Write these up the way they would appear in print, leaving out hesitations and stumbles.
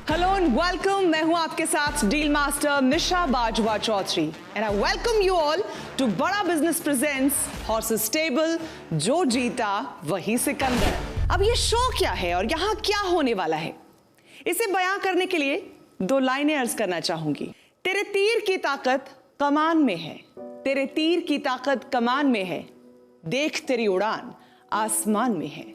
Hello and welcome. मैं हूं आपके साथ deal master Nisha Bajwa Chaudhary and I welcome you all to Bada business presents horses stable, जो जीता वही सिकंदर। अब ये शो क्या है और यहाँ क्या होने वाला है, इसे बयां करने के लिए दो लाइनें अर्ज करना चाहूंगी। तेरे तीर की ताकत कमान में है, तेरे तीर की ताकत कमान में है, देख तेरी उड़ान आसमान में है।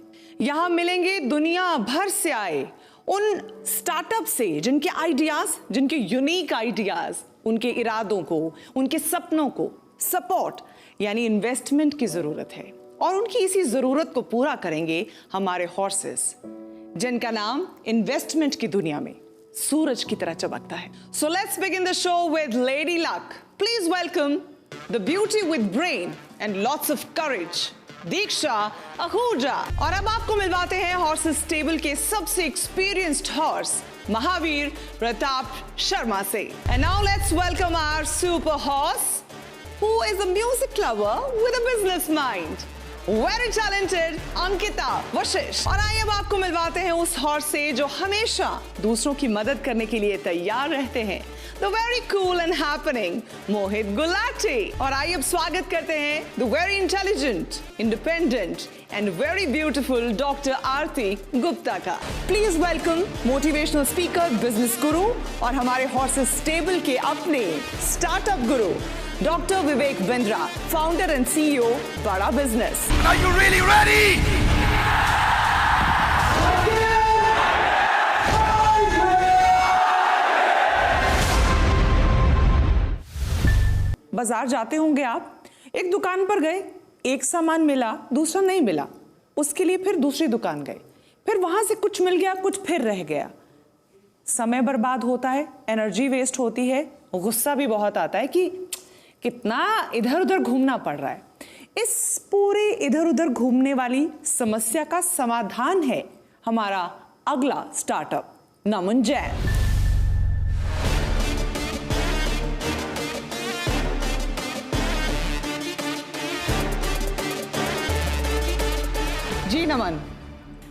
यहां मिलेंगे दुनिया भर से आए उन स्टार्टअप से जिनके आइडियाज, जिनके यूनिक आइडियाज, उनके इरादों को, उनके सपनों को सपोर्ट यानी इन्वेस्टमेंट की जरूरत है, और उनकी इसी जरूरत को पूरा करेंगे हमारे हॉर्सेस, जिनका नाम इन्वेस्टमेंट की दुनिया में सूरज की तरह चमकता है। So let's begin the show with lady luck. Please welcome the beauty with brain and lots of courage, Diksha Ahuja. और अब आपको मिलवाते हैं हॉर्सेस स्टेबल के सबसे एक्सपीरियंस्ड हॉर्स महावीर प्रताप शर्मा से। And now let's welcome our super horse who is a music lover with a business mind, very talented Ankita Vashisht. और आइए अब आपको मिलवाते हैं उस हॉर्स से जो हमेशा दूसरों की मदद करने के लिए तैयार रहते हैं, the very cool and happening Mohit Gulati. और आइए अब स्वागत करते हैं the very intelligent, independent and very beautiful doctor Aarti Gupta का। Please welcome motivational speaker, business guru और हमारे हॉर्सेस स्टेबल के अपने startup guru doctor Vivek Bindra, founder and CEO Bada business. Are you really ready? बाजार जाते होंगे आप, एक दुकान पर गए, एक सामान मिला, दूसरा नहीं मिला, उसके लिए फिर दूसरी दुकान गए, फिर वहां से कुछ मिल गया, कुछ फिर रह गया। समय बर्बाद होता है, एनर्जी वेस्ट होती है, गुस्सा भी बहुत आता है कि कितना इधर उधर घूमना पड़ रहा है। इस पूरे इधर उधर घूमने वाली समस्या का समाधान है हमारा अगला स्टार्टअप नमन जैन। जी नमन,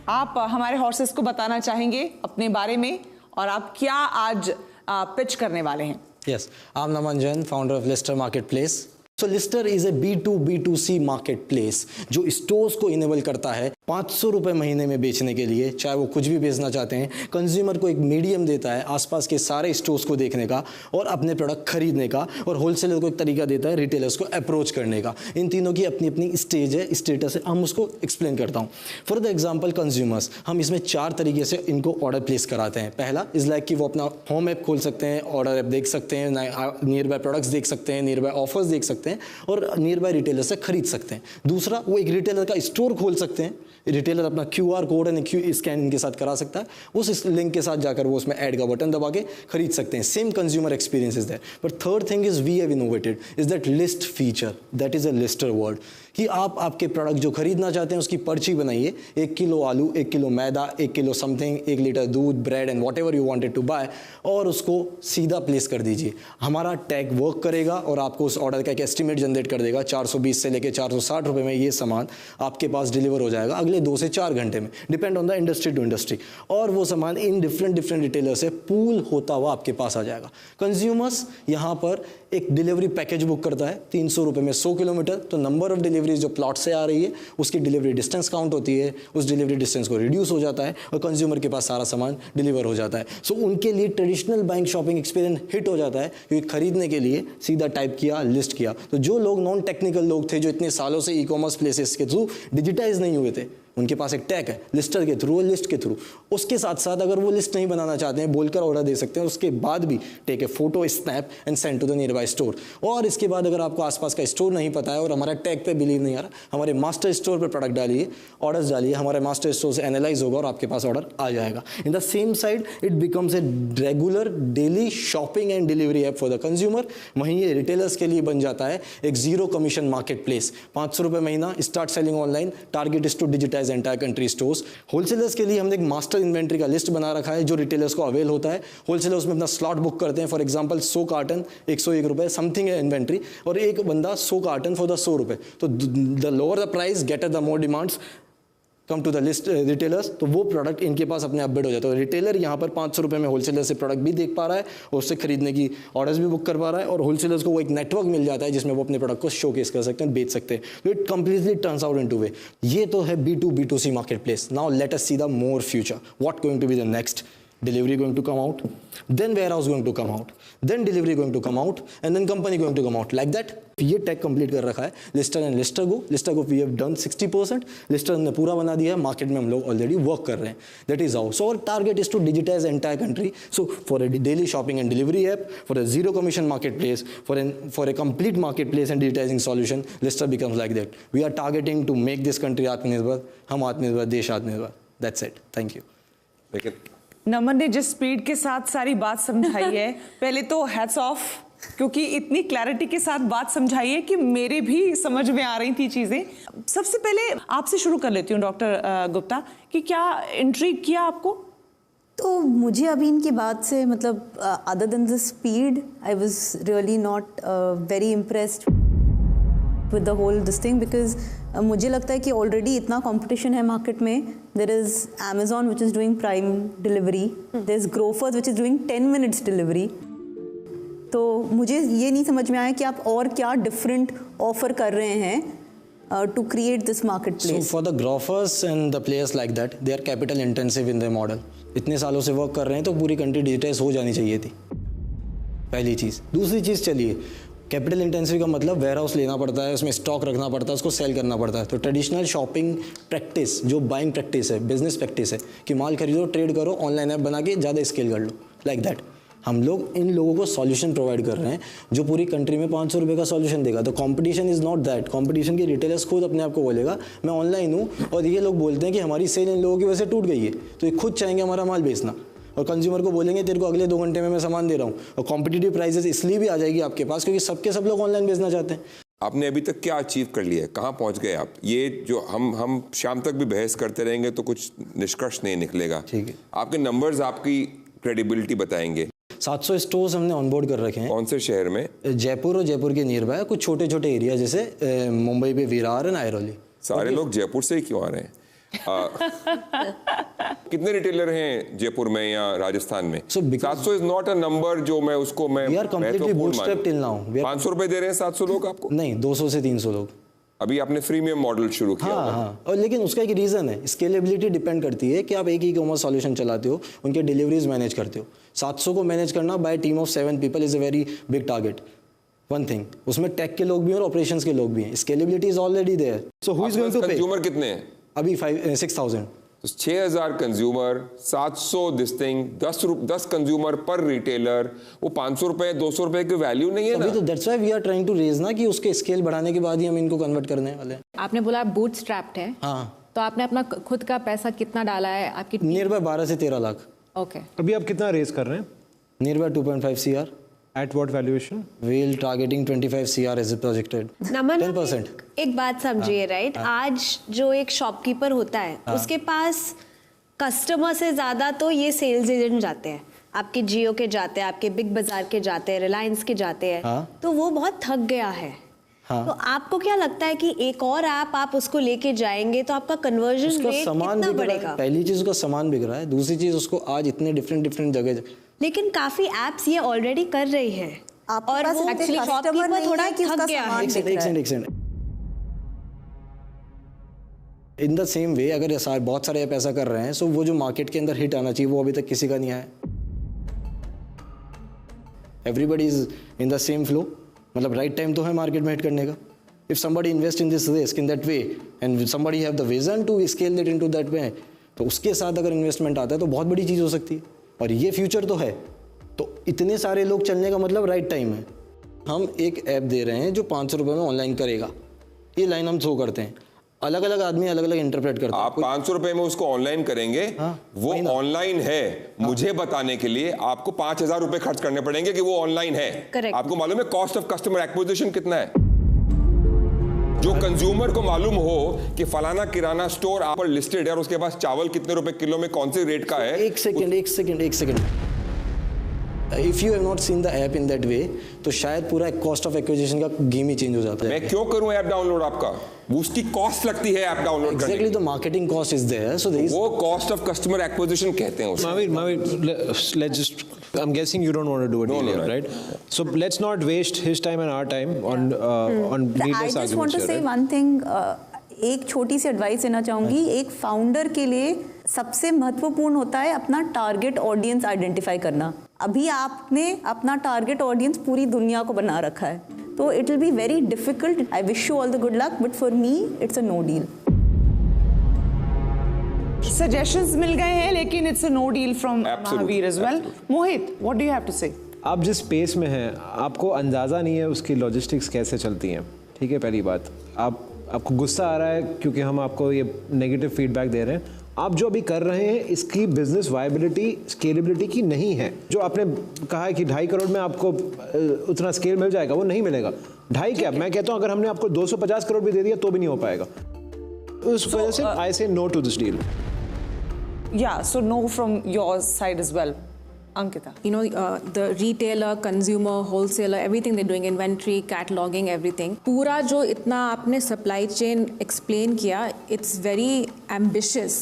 आप हमारे हॉर्सेस को बताना चाहेंगे अपने बारे में और आप क्या आज पिच करने वाले हैं? Yes, I'm Naman Jain, founder of Lister Marketplace. So Lister is a B2B2C marketplace जो स्टोर्स को इनेबल करता है 500 रुपये महीने में बेचने के लिए, चाहे वो कुछ भी बेचना चाहते हैं। कंज्यूमर को एक मीडियम देता है आसपास के सारे स्टोर्स को देखने का और अपने प्रोडक्ट खरीदने का, और होलसेलर को एक तरीका देता है रिटेलर्स को अप्रोच करने का। इन तीनों की अपनी अपनी स्टेज है, स्टेटस है, हम उसको एक्सप्लेन करता हूँ। फॉर द एग्जाम्पल कंज्यूमर्स, हम इसमें 4 तरीके से इनको ऑर्डर प्लेस कराते हैं। पहला इज़ लाइक कि वो अपना होम ऐप खोल सकते हैं, ऑर्डर ऐप देख सकते हैं, नियर बाय प्रोडक्ट्स देख सकते हैं, नियर बाय ऑफर्स देख सकते हैं और नियर बाय रिटेलर से खरीद सकते हैं। दूसरा, वो एक रिटेलर का स्टोर खोल सकते हैं, रिटेलर अपना QR कोड एंड स्कैन इनके साथ करा सकता है, उस लिंक के साथ जाकर वो उसमें ऐड का बटन दबा के खरीद सकते हैं। Same consumer experience is there. But third thing is we have innovated is that list feature, that is a Lister word, कि आप आपके प्रोडक्ट जो खरीदना चाहते हैं उसकी पर्ची बनाइए, 1 किलो आलू, 1 किलो मैदा, 1 किलो समथिंग, 1 लीटर दूध, bread and whatever you wanted to buy, और उसको सीधा प्लेस कर दीजिए। हमारा टैग वर्क करेगा और आपको उस ऑर्डर का एक एस्टिमेट जनरेट कर देगा। 420 से लेकर 460 रुपये में ये सामान आपके पास डिलीवर हो जाएगा अगले 2 से 4 घंटे में, depend on the industry to industry. और वो सामान इन डिफरेंट रिटेलर से पूल होता हुआ आपके पास आ जाएगा। कंज्यूमर्स यहाँ पर एक डिलीवरी पैकेज बुक करता है 300 रुपये में 100 किलोमीटर, तो नंबर ऑफ डिलीवरीज जो प्लॉट से आ रही है उसकी डिलीवरी डिस्टेंस काउंट होती है, उस डिलीवरी डिस्टेंस को रिड्यूस हो जाता है और कंज्यूमर के पास सारा सामान डिलीवर हो जाता है। सो उनके लिए traditional buying shopping experience hit हो जाता है, क्योंकि खरीदने के लिए सीधा टाइप किया, लिस्ट किया। तो जो लोग नॉन टेक्निकल लोग थे, जो इतने सालों से ई कॉमर्स प्लेसेस के थ्रू डिजिटाइज नहीं हुए थे, उनके पास एक टैग है लिस्टर के थ्रू, लिस्ट के थ्रू। उसके साथ साथ अगर वो लिस्ट नहीं बनाना चाहते हैं, बोलकर ऑर्डर दे सकते हैं, उसके बाद भी take a photo, snap and send to the nearby store. और इसके बाद अगर आपको आसपास का स्टोर नहीं पता है और हमारा टैग पे बिलीव नहीं आ रहा, हमारे मास्टर स्टोर पर प्रोडक्ट डालिए, ऑर्डर्स डालिए, हमारे मास्टर स्टोर से एनालाइज होगा और आपके पास ऑर्डर आ जाएगा। इन the same side it becomes a regular daily shopping and delivery app for the consumer. वहीं ये रिटेलर्स के लिए बन जाता है एक जीरो कमीशन मार्केट प्लेस। 500 रुपये महीना, start selling online, target is to digitise entire country stores. Wholesalers के लिए हमने एक मास्टर इन्वेंट्री का लिस्ट बना रखा है जो रिटेलर्स को अवेल होता है। होलसेलर्स में अपना स्लॉट बुक करते हैं, फॉर एग्जांपल 100 कार्टन 101 रुपये समथिंग है इन्वेंट्री, और एक बंदा 100 कार्टन फॉर द 100 रुपये। तो the lower the price get the more demands, come to the list retailers, तो वो प्रोडक्ट इनके पास अपने आप बिड हो जाता है। रिटेलर यहाँ पर 500 रुपये में होलसेलर से प्रोडक्ट भी देख पा रहा है और उससे खरीदने की ऑर्डर्स भी बुक कर पा रहा है, और होलसेलर्स को वो एक नेटवर्क मिल जाता है जिसमें वो अपने प्रोडक्ट को शोकेस कर सकते हैं, बेच सकते हैं। तो it completely turns out into way. ये तो है B2B2C marketplace. Now let us see the more future, what going to be the next. Delivery going to come out, then warehouse going to come out, then delivery going to come out, and then company going to come out, like that. ये tag complete कर रखा है Lister and Lister go we have done 60%, Lister ने पूरा बना दिया है, market में हम लोग ऑलरेडी वर्क कर रहे हैं। That is how. So our target is to digitise entire country. So for a daily shopping and delivery app, for a zero commission market place, for a complete market place and digitising solution, Lister becomes like that. We are targeting to make this country आत्मनिर्भर, हम आत्मनिर्भर, देश आत्मनिर्भर। That's it, thank you. लेकिन नमन ने जिस speed के साथ सारी बात समझाई है, पहले तो हैट्स ऑफ, क्योंकि इतनी क्लैरिटी के साथ बात समझाई है कि मेरे भी समझ में आ रही थी चीजें। सबसे पहले आपसे शुरू कर लेती हूँ डॉक्टर गुप्ता, कि क्या इंट्रिग किया आपको? तो मुझे अभी इनकी बात से मतलब other than the speed, I was really not very impressed with the whole this thing, because मुझे लगता है कि ऑलरेडी इतना कंपटीशन है मार्केट में। There is Amazon which is doing prime delivery, there is Grofers which is doing 10 minutes delivery. तो मुझे ये नहीं समझ में आया कि आप और क्या डिफरेंट ऑफर कर रहे हैं to create this market place. So for the growers and the players like that, they are capital intensive in their model. इतने सालों से वर्क कर रहे हैं तो पूरी कंट्री डिजिटाइज हो जानी चाहिए थी, पहली चीज़। दूसरी चीज़, चलिए कैपिटल इंटेंसिव का मतलब वेयर हाउस लेना पड़ता है, उसमें स्टॉक रखना पड़ता है, उसको सेल करना पड़ता है। तो ट्रेडिशनल शॉपिंग प्रैक्टिस, जो बाइंग प्रैक्टिस है, बिजनेस प्रैक्टिस है कि माल खरीदो, ट्रेड करो, ऑनलाइन ऐप बना के ज़्यादा स्केल कर लो, लाइक दैट। हम लोग इन लोगों को सॉल्यूशन प्रोवाइड कर रहे हैं जो पूरी कंट्री में 500 रुपये का सॉल्यूशन देगा। तो competition is not that. Competition के रिटेलर्स खुद अपने आप को बोलेगा मैं ऑनलाइन हूँ, और ये लोग बोलते हैं कि हमारी सेल इन लोगों की वजह से टूट गई है, तो ये खुद चाहेंगे हमारा माल बेचना, और कंज्यूमर को बोलेंगे तेरे को अगले 2 घंटे में मैं सामान दे रहा हूँ। और कॉम्पिटिटिव प्राइसेस इसलिए भी आ जाएगी आपके पास क्योंकि सब लोग ऑनलाइन बेचना चाहते हैं। आपने अभी तक क्या अचीव कर लिया है, कहाँ पहुँच गए आप? ये जो हम शाम तक भी बहस करते रहेंगे तो कुछ निष्कर्ष नहीं निकलेगा। ठीक है, आपके नंबर्स आपकी क्रेडिबिलिटी बताएंगे। 700 स्टोर्स हमने ऑनबोर्ड कर रखे हैं। कौन से शहर में? जयपुर और जयपुर के नियर बाय कुछ छोटे छोटे एरिया, जैसे मुंबई पे विरार एंड आयरौली। सारे लोग जयपुर से ही क्यों आ रहे हैं? कितने रिटेलर हैं जयपुर में या राजस्थान में? 700 इज नॉट अ नंबर जो मैं उसको मैं 500 रुपए दे रहे हैं 700 लोग आपको? नहीं, 200 से 300 लोग। अभी आपने फ्रीमियम मॉडल शुरू किया। हाँ, और लेकिन उसका एक रीज़न है, स्केलेबिलिटी डिपेंड करती है कि आप एक ई कॉमर्स सॉल्यूशन चलाते हो, उनके डिलीवरीज मैनेज करते हो। 700 को मैनेज करना bye team of 7 people is a very big target. One thing, उसमें टेक के लोग भी हैं और ऑपरेशंस के लोग भी हैं। Scalability is already there. So who is going to pay? Consumer कितने हैं अभी? 6000। 6000 consumer, 700 this thing, 10 consumer per retailer, वो 500 रुपए 200 रुपए की वैल्यू नहीं है ना? तो that's why we are trying to raise ना कि उसके स्केल बढ़ाने के बाद ही हम इनको कन्वर्ट करने वाले हैं। आपने बोला बूटस्ट्रैप्ड है, हाँ, तो आपने अपना खुद का पैसा कितना डाला है आपकी? नियर बाय 12 से 13 लाख। ओके, अभी आप कितना रेज कर रहे हैं? Near by 2.5 CR। At what valuation? we'll targeting 25 CR as projected। नमन, 10%। एक बात समझिए, राइट? आज जो एक शॉपकीपर होता है उसके पास कस्टमर से ज्यादा तो ये सेल्स एजेंट जाते हैं। आपके जियो के जाते हैं, आपके बिग बाजार के जाते हैं, रिलायंस के जाते हैं, तो वो बहुत थक गया है। तो आपको क्या लगता है कि एक और ऐप आप उसको लेके जाएंगे तो आपका कन्वर्जन रेट कितना बढ़ेगा? पहली चीज उसका सामान बिक रहा है, दूसरी चीज उसको आज इतने डिफरेंट जगह, लेकिन काफी एप्स ये ऑलरेडी कर रही है और वो एक्चुअली शॉपकीपर थोड़ा थक गया है। एक second. In the same way अगर बहुत सारे ऐप ऐसा कर रहे हैं, सो वो जो मार्केट के अंदर हिट आना चाहिए वो अभी तक किसी का नहीं आया। Everybody is in the same flow, मतलब राइट टाइम तो है मार्केट में हिट करने का। If somebody invest in this risk in that way and somebody have the vision to scale that into that way, तो उसके साथ अगर इन्वेस्टमेंट आता है तो बहुत बड़ी चीज़ हो सकती है। और ये फ्यूचर तो है, तो इतने सारे लोग चलने का मतलब राइट टाइम है। हम एक ऐप दे रहे हैं जो 500 रुपये में ऑनलाइन करेगा, ये लाइन हम थ्रो करते हैं। अलग अलग आदमी अलग अलग इंटरप्रेट करते हैं। आप 500 रुपए में उसको ऑनलाइन करेंगे, वो ऑनलाइन है मुझे बताने के लिए आपको 5000 रुपए खर्च करने पड़ेंगे कि वो ऑनलाइन है। Correct. आपको मालूम है कॉस्ट ऑफ कस्टमर एक्विजिशन कितना है? जो कंज्यूमर को मालूम हो कि फलाना किराना स्टोर आप पर लिस्टेड है और उसके पास चावल कितने रुपए किलो में कौन से रेट का है। एक second if you have not seen the app in that way तो शायद पूरा कॉस्ट ऑफ एक्विजिशन का गेम ही चेंज हो जाता है. मैं क्यों करूं ऐप डाउनलोड आपका? उसकी कॉस्ट लगती है ऐप डाउनलोड करने Exactly, the marketing cost is there. So there is. वो कॉस्ट ऑफ कस्टमर एक्विजिशन कहते हैं उसे. Mavir, let's just. I'm guessing you don't want to do a deal here, right? So let's not waste his time and our time on needless I just want arguments to here, say right? one thing. एक छोटी सी advice देना चाहूँगी. एक founder के लिए सबसे महत्वपूर्ण होता है अपना टारगेट ऑडियंस आइडेंटिफाई करना. अभी आपने अपना टारगेट ऑडियंस पूरी दुनिया को बना रखा है, तो it will be very difficult. I wish you all the good luck, but for me it's a no deal. Suggestions मिल गए हैं, लेकिन it's a no deal from Mahavir as well. Mohit, what do you have to say? आप जिस space में हैं आपको अंदाज़ा नहीं है उसकी लॉजिस्टिक्स कैसे चलती हैं. ठीक है, पहली बात. आपको गुस्सा आ रहा है क्योंकि हम आपको ये नेगेटिव फीडबैक दे रहे हैं. आप जो अभी कर रहे हैं इसकी बिजनेस वायबिलिटी स्केलेबिलिटी की नहीं है. जो आपने कहा है कि 2.5 करोड़ में आपको उतना स्केल मिल जाएगा, वो नहीं मिलेगा. 2.5 क्या, मैं कहता हूँ अगर हमने आपको 250 करोड़ भी दे दिया तो भी नहीं हो पाएगा. उस वजह से I say no to this deal. Yeah, so no from your side as well. Ankita. You know, the retailer, consumer, wholesaler, everything they're doing, inventory, cataloging, everything. पूरा जो इतना आपने supply chain explain किया, it's very ambitious.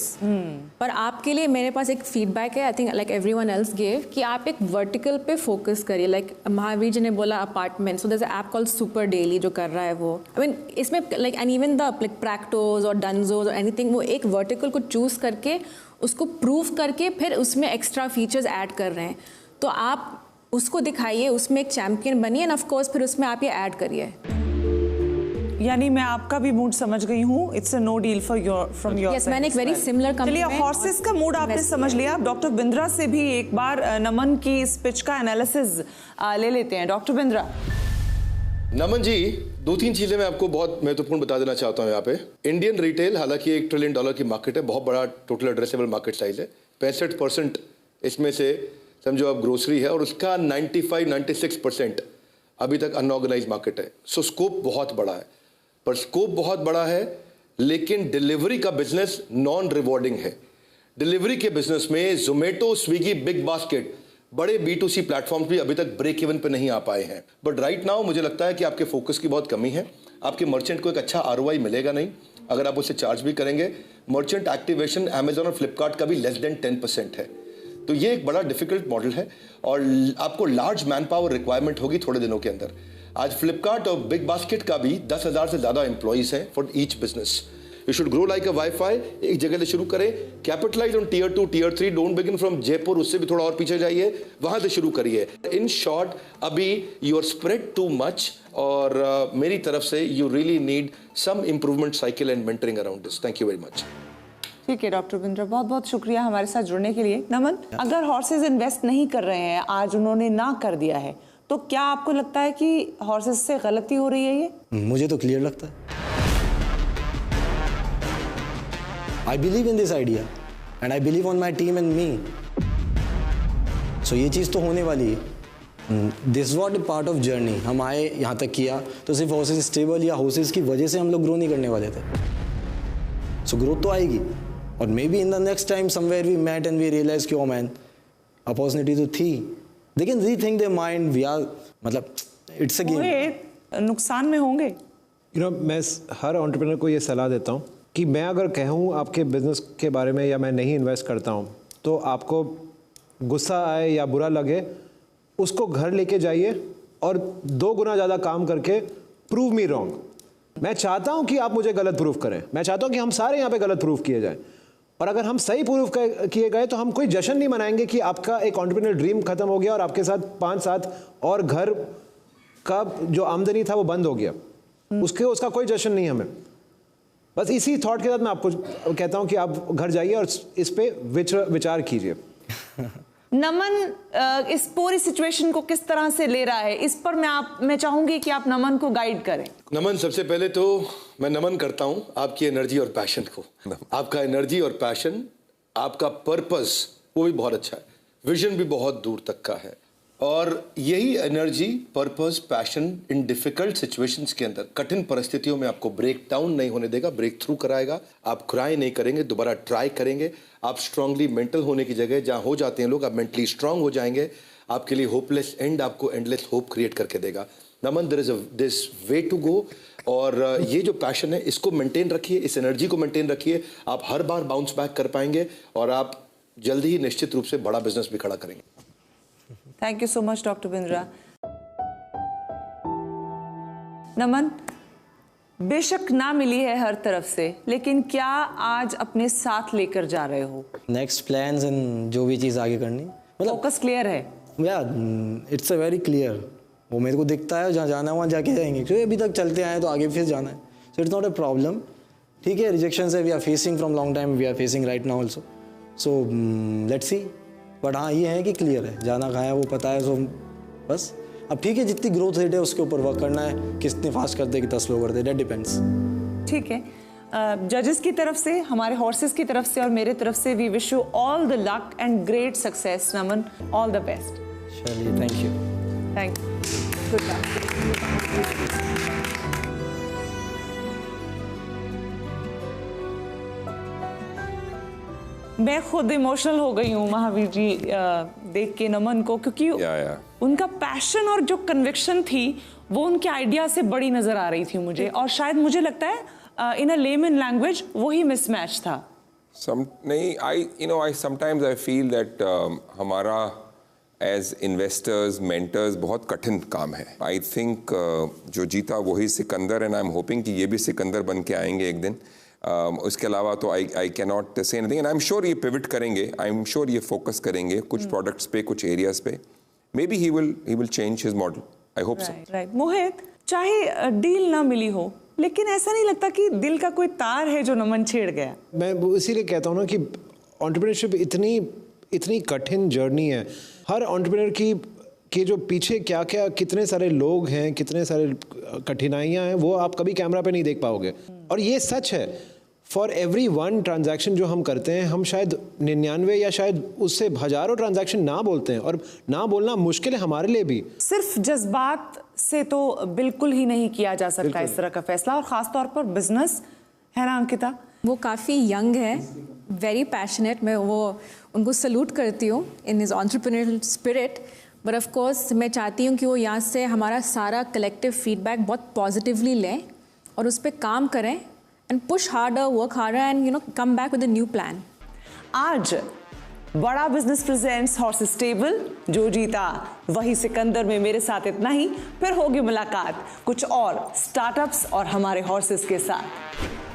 पर आपके लिए मेरे पास एक feedback है, I think like everyone else gave, कि आप एक vertical पे focus करिए. Like महावीर जी ने बोला apartment, so there's an app called Super Daily जो कर रहा है वो. I mean, इसमें like and even the like Practos or Dunzos or anything, वो एक vertical को choose करके उसको प्रूव करके फिर उसमें एक्स्ट्रा फीचर्स ऐड कर रहे हैं. तो आप उसको दिखाइए, उसमें एक चैंपियन बनिए एंड ऑफ कोर्स फिर उसमें आप ये ऐड करिए. यानी मैं आपका भी मूड समझ गई हूँ. It's a no deal for your from your. Yes, मैंने एक वेरी सिमिलर कंपनी. चलिए, हॉर्सेस का मूड आपने समझ लिया. डॉक्टर बिंद्रा से भी एक बार नमन की इस पिच का एनालिसिस ले लेते हैं. डॉक्टर बिंद्रा. नमन जी, 2-3 चीजें मैं आपको बहुत महत्वपूर्ण बता देना चाहता हूँ यहाँ पे. इंडियन रिटेल हालांकि $1 ट्रिलियन की मार्केट है, बहुत बड़ा टोटल एड्रेसेबल मार्केट साइज है. 65% इसमें से समझो आप ग्रोसरी है और उसका 95-96% अभी तक अनऑर्गेनाइज मार्केट है. सो स्कोप बहुत बड़ा है, पर स्कोप बहुत बड़ा है लेकिन डिलीवरी का बिजनेस नॉन रिवॉर्डिंग है. डिलीवरी के बिजनेस में जोमेटो, स्विगी, बिग बास्केट, बड़े B2C प्लेटफॉर्म्स भी अभी तक ब्रेक इवन पे नहीं आ पाए हैं. बट राइट नाउ मुझे लगता है कि आपके फोकस की बहुत कमी है. आपके मर्चेंट को एक अच्छा ROI मिलेगा नहीं अगर आप उसे चार्ज भी करेंगे. मर्चेंट एक्टिवेशन अमेजॉन और फ्लिपकार्ट का भी लेस देन 10% है. तो ये एक बड़ा डिफिकल्ट मॉडल है और आपको लार्ज मैन पावर रिक्वायरमेंट होगी थोड़े दिनों के अंदर. आज फ्लिपकार्ट और बिग बास्केट का भी 10,000 से ज्यादा एम्प्लॉइज हैं for each business. You should grow like a Wi-Fi. एक जगह से शुरू करें. Capitalize on tier 2, tier 3. Don't begin from Jaipur. उससे भी थोड़ा और पीछे जाइए, वहां से शुरू करिए. In short, अभी you are spread too much और मेरी तरफ से you really need some improvement cycle and mentoring around this. Thank you very much. ठीक है डॉक्टर बिंद्रा, बहुत बहुत शुक्रिया हमारे साथ जुड़ने के लिए. नमन, अगर हॉर्सेस इन्वेस्ट नहीं कर रहे हैं, आज उन्होंने ना कर दिया है, तो क्या आपको लगता है कि हॉर्सेस से गलती हो रही है? ये मुझे तो क्लियर लगता है. I believe in this idea and I believe on my team and me. So ये चीज़ तो होने वाली है. This was a part of journey. हम आए यहाँ तक किया तो सिर्फ हॉर्सेस स्टेबल या हॉर्सेस की वजह से हम लोग ग्रो नहीं करने वाले थे. So ग्रोथ तो आएगी और maybe in the next time somewhere we met and we realise कि ओ मैन अपॉर्चुनिटी तो थी. They can rethink their mind. We are मतलब it's a game. नुकसान में होंगे. You know, मैं हर एंटरप्रेन्योर को ये सलाह देता हूँ कि मैं अगर कहूँ आपके बिजनेस के बारे में या मैं नहीं इन्वेस्ट करता हूँ तो आपको गुस्सा आए या बुरा लगे, उसको घर लेके जाइए और 2 गुना ज़्यादा काम करके प्रूव मी रॉन्ग. मैं चाहता हूँ कि आप मुझे गलत प्रूव करें. मैं चाहता हूँ कि हम सारे यहाँ पे गलत प्रूव किए जाएं. और अगर हम सही प्रूव किए गए तो हम कोई जश्न नहीं मनाएंगे कि आपका एक एंटरप्रेन्योर ड्रीम खत्म हो गया और आपके साथ 5-7 और घर का जो आमदनी था वो बंद हो गया. उसका कोई जश्न नहीं हमें. बस इसी थॉट के साथ मैं आपको कहता हूं कि आप घर जाइए और इस पे विचार कीजिए. नमन इस पूरी सिचुएशन को किस तरह से ले रहा है, इस पर मैं चाहूंगी कि आप नमन को गाइड करें. नमन, सबसे पहले तो मैं नमन करता हूं आपकी एनर्जी और पैशन को. आपका एनर्जी और पैशन, आपका पर्पस वो भी बहुत अच्छा है. विजन भी बहुत दूर तक का है और यही energy, purpose, passion in difficult situations के अंदर, कठिन परिस्थितियों में आपको ब्रेक डाउन नहीं होने देगा, ब्रेक थ्रू कराएगा. आप क्राई नहीं करेंगे, दोबारा ट्राई करेंगे. आप स्ट्रांगली मेंटल होने की जगह जहां हो जाते हैं लोग, आप मेंटली स्ट्रांग हो जाएंगे. आपके लिए होपलेस एंड आपको एंडलेस होप क्रिएट करके देगा। Naman, there is this way to go, और ये जो पैशन है इसको मेंटेन रखिए, इस एनर्जी को मेंटेन रखिए, आप हर बार बाउंस बैक कर पाएंगे और आप जल्दी ही निश्चित रूप से बड़ा बिजनेस भी खड़ा करेंगे। Thank you so much doctor Bindra. Naman, बेशक ना मिली है हर तरफ से, लेकिन क्या आज अपने साथ लेकर जा रहे हो? नेक्स्ट प्लान्स एंड जो भी चीज़ आगे करनी, मतलब फोकस क्लियर है? या इट्स अ वेरी क्लियर, वो मेरे को दिखता है जहाँ जाना है वहाँ जाके जाएंगे, क्योंकि अभी तक चलते आए तो आगे फिर जाना है। So it's not a problem. ठीक है, रिजेक्शन है we are facing from long time, we are facing right now also, so let's see. But हाँ, ये है कि क्लियर है, जाना कहाँ है वो पता है, सो बस अब ठीक है, जितनी ग्रोथ रेट है उसके ऊपर वर्क करना है, कितने फास्ट करते कि 10 स्लो करते, दैट डिपेंड्स। ठीक है, जजेस की तरफ से, हमारे हॉर्सेस की तरफ से और मेरे तरफ से we wish you all the luck and great success Naman, all the best. चलिए, thank you. Thank you, good luck. मैं खुद इमोशनल हो गई हूँ महावीर जी देख के नमन को, क्योंकि उनका पैशन और जो कन्विक्शन थी वो उनके आइडिया से बड़ी नजर आ रही थी मुझे, और शायद मुझे लगता है इन अ लेमन लैंग्वेज वही मिसमैच था। नहीं, I sometimes I feel that हमारा एज इन्वेस्टर्स मेंटर्स बहुत कठिन काम है। आई थिंक जो जीता वही Sikandar, and I am hoping कि ये भी सिकंदर बन के आएंगे एक दिन। उसके अलावा तो I can not say anything, and I am sure ये पिवट करेंगे, आई एम श्योर ये फोकस करेंगे कुछ प्रोडक्ट्स पे, कुछ एरियाज पे। Maybe he will change his model, I hope so. Right Mohit, चाहे डील ना मिली हो, लेकिन ऐसा नहीं लगता कि दिल का कोई तार है जो नमन छेड़ गया? मैं इसीलिए कहता हूँ ना कि एंटरप्रेन्योरशिप इतनी कठिन जर्नी है। हर एंटरप्रेन्योर की जो पीछे क्या क्या कितने सारे लोग हैं, कितने सारे कठिनाइयाँ हैं, वो आप कभी कैमरा पे नहीं देख पाओगे। और ये सच है, फॉर एवरी वन ट्रांजैक्शन जो हम करते हैं, हम शायद 99 या शायद उससे हज़ारों ट्रांजैक्शन ना बोलते हैं, और ना बोलना मुश्किल है हमारे लिए भी। सिर्फ जज्बात से तो बिल्कुल ही नहीं किया जा सकता इस तरह का फैसला, और ख़ास तौर पर बिजनेस, है ना अंकिता? वो काफ़ी यंग है, वेरी पैशनेट, मैं वो उनको सल्यूट करती हूँ in his entrepreneurial spirit. But of course मैं चाहती हूँ कि वो यहाँ से हमारा सारा कलेक्टिव फीडबैक बहुत पॉजिटिवली लें और उस पर काम करें, and push harder, work harder, and come back with a new plan. आज बड़ा बिजनेस प्रेजेंट्स हॉर्सेस स्टेबल, जो जीता वही सिकंदर में मेरे साथ इतना ही। फिर होगी मुलाकात कुछ और स्टार्टअप्स और हमारे हॉर्सेस के साथ।